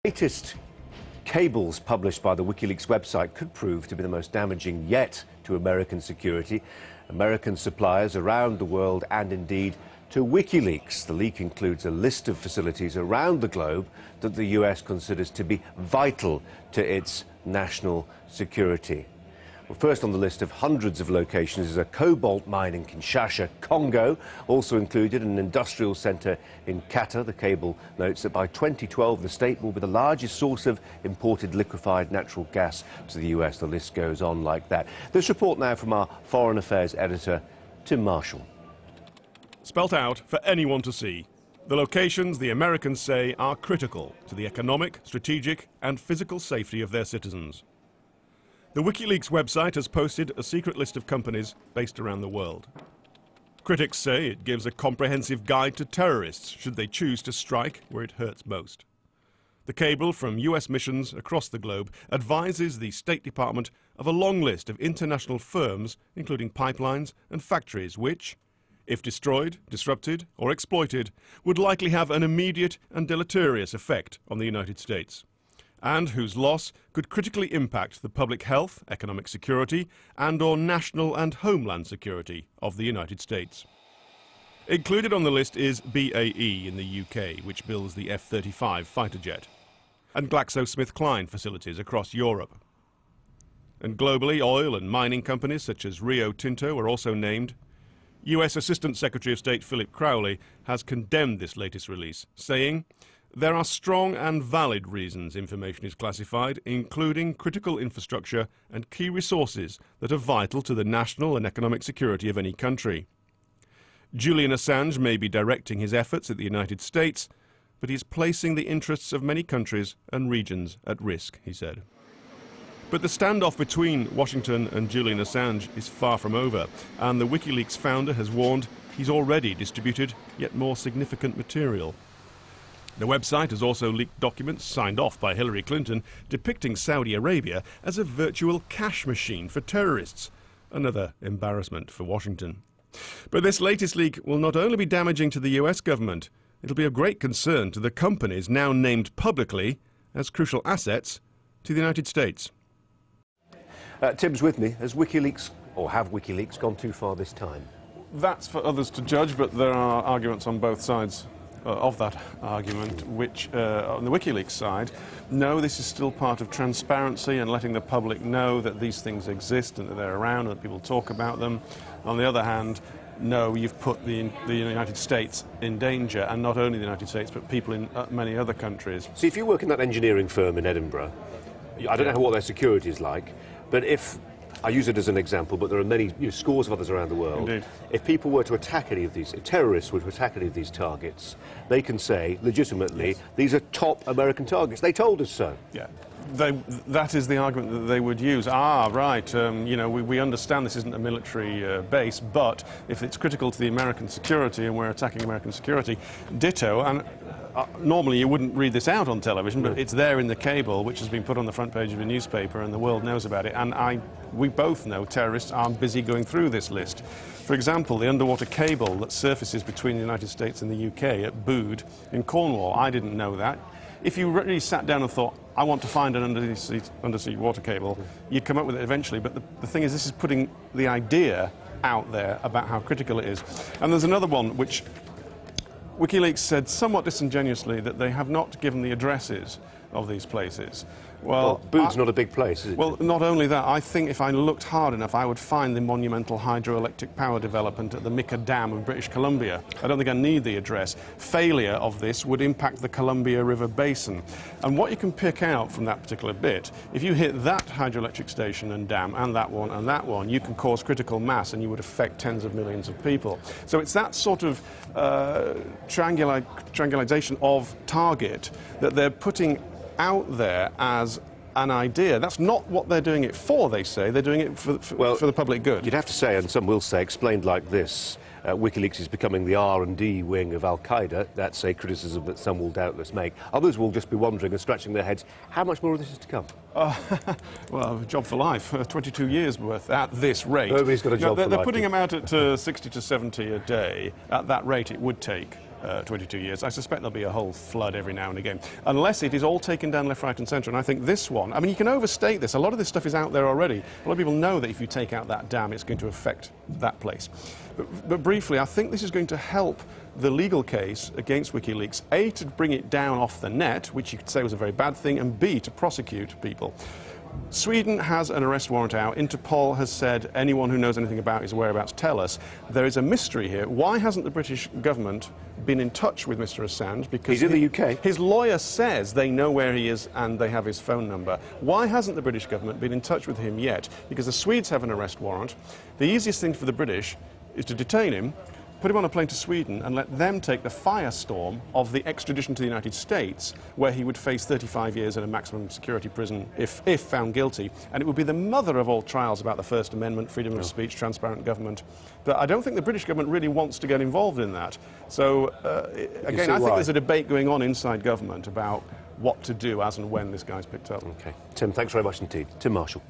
Latest cables published by the WikiLeaks website could prove to be the most damaging yet to American security. American suppliers around the world and indeed to WikiLeaks. The leak includes a list of facilities around the globe that the US considers to be vital to its national security. Well, first on the list of hundreds of locations is a cobalt mine in Kinshasa, Congo. Also included an industrial centre in Qatar. The cable notes that by 2012 the state will be the largest source of imported liquefied natural gas to the US. The list goes on like that. This report now from our Foreign Affairs editor, Tim Marshall. Spelt out for anyone to see. The locations, the Americans say, are critical to the economic, strategic and physical safety of their citizens. The WikiLeaks website has posted a secret list of companies based around the world. Critics say it gives a comprehensive guide to terrorists should they choose to strike where it hurts most. The cable from US missions across the globe advises the State Department of a long list of international firms, including pipelines and factories, which, if destroyed, disrupted or exploited, would likely have an immediate and deleterious effect on the United States, and whose loss could critically impact the public health, economic security and/or national and homeland security of the United States. Included on the list is BAE in the UK, which builds the F-35 fighter jet, and GlaxoSmithKline facilities across Europe. And globally, oil and mining companies such as Rio Tinto are also named. US Assistant Secretary of State Philip Crowley has condemned this latest release, saying, "There are strong and valid reasons information is classified, including critical infrastructure and key resources that are vital to the national and economic security of any country." Julian Assange may be directing his efforts at the United States, but he is placing the interests of many countries and regions at risk, he said. But the standoff between Washington and Julian Assange is far from over, and the WikiLeaks founder has warned he's already distributed yet more significant material. The website has also leaked documents signed off by Hillary Clinton depicting Saudi Arabia as a virtual cash machine for terrorists. Another embarrassment for Washington. But this latest leak will not only be damaging to the US government, it'll be of great concern to the companies now named publicly as crucial assets to the United States. Tim's with me. Has WikiLeaks, or have WikiLeaks, gone too far this time? That's for others to judge, but there are arguments on both sides of that argument, which on the WikiLeaks side, no, this is still part of transparency and letting the public know that these things exist and that they're around and that people talk about them. On the other hand, no, you've put the United States in danger, and not only the United States, but people in many other countries. See, if you work in that engineering firm in Edinburgh, I don't know what their security is like, but if, I use it as an example, but there are many, scores of others around the world. Indeed. If people were to attack any of these, if terrorists were to attack any of these targets, they can say, legitimately, yes, these are top American targets. They told us so. Yeah. That is the argument that they would use. Ah, right, we understand this isn't a military base, but if it's critical to the American security and we're attacking American security, ditto. And normally you wouldn't read this out on television, but it's there in the cable, which has been put on the front page of a newspaper, and the world knows about it. And we both know terrorists are busy going through this list. For example, the underwater cable that surfaces between the United States and the UK at Bude in Cornwall. I didn't know that. If you really sat down and thought, I want to find an undersea water cable, you'd come up with it eventually. But the thing is, this is putting the idea out there about how critical it is. And there's another one which WikiLeaks said somewhat disingenuously, that they have not given the addresses of these places. Well, Bude's not a big place, is it? Well, not only that, I think if I looked hard enough, I would find the monumental hydroelectric power development at the Mika Dam of British Columbia. I don't think I need the address. Failure of this would impact the Columbia River Basin. And what you can pick out from that particular bit, if you hit that hydroelectric station and dam, and that one, you can cause critical mass and you would affect tens of millions of people. So it's that sort of triangulation of target that they're putting out there as an idea. That's not what they're doing it for, they say. They're doing it for the public good. You'd have to say, and some will say, explained like this, WikiLeaks is becoming the R&D wing of Al-Qaeda. That's a criticism that some will doubtless make. Others will just be wondering and scratching their heads, how much more of this is to come? Well, a job for life, 22 years worth at this rate. Nobody's got a job for life. They're putting them out at 60 to 70 a day. At that rate, it would take 22 years. I suspect there'll be a whole flood every now and again, unless it is all taken down left, right and centre. And I think this one, I mean, you can overstate this. A lot of this stuff is out there already. A lot of people know that if you take out that dam, it's going to affect that place. But briefly, I think this is going to help the legal case against WikiLeaks, A, to bring it down off the net, which you could say was a very bad thing, and B, to prosecute people. Sweden has an arrest warrant out. Interpol has said anyone who knows anything about his whereabouts, tell us. There is a mystery here. Why hasn't the British government been in touch with Mr. Assange? Because he's in the UK. His lawyer says they know where he is and they have his phone number. Why hasn't the British government been in touch with him yet? Because the Swedes have an arrest warrant. The easiest thing for the British is to detain him, put him on a plane to Sweden and let them take the firestorm of the extradition to the United States, where he would face 35 years in a maximum security prison if found guilty. And it would be the mother of all trials about the First Amendment, freedom of speech, transparent government. But I don't think the British government really wants to get involved in that. So, again, I think there's a debate going on inside government about what to do as and when this guy's picked up. OK. Tim, thanks very much indeed. Tim Marshall.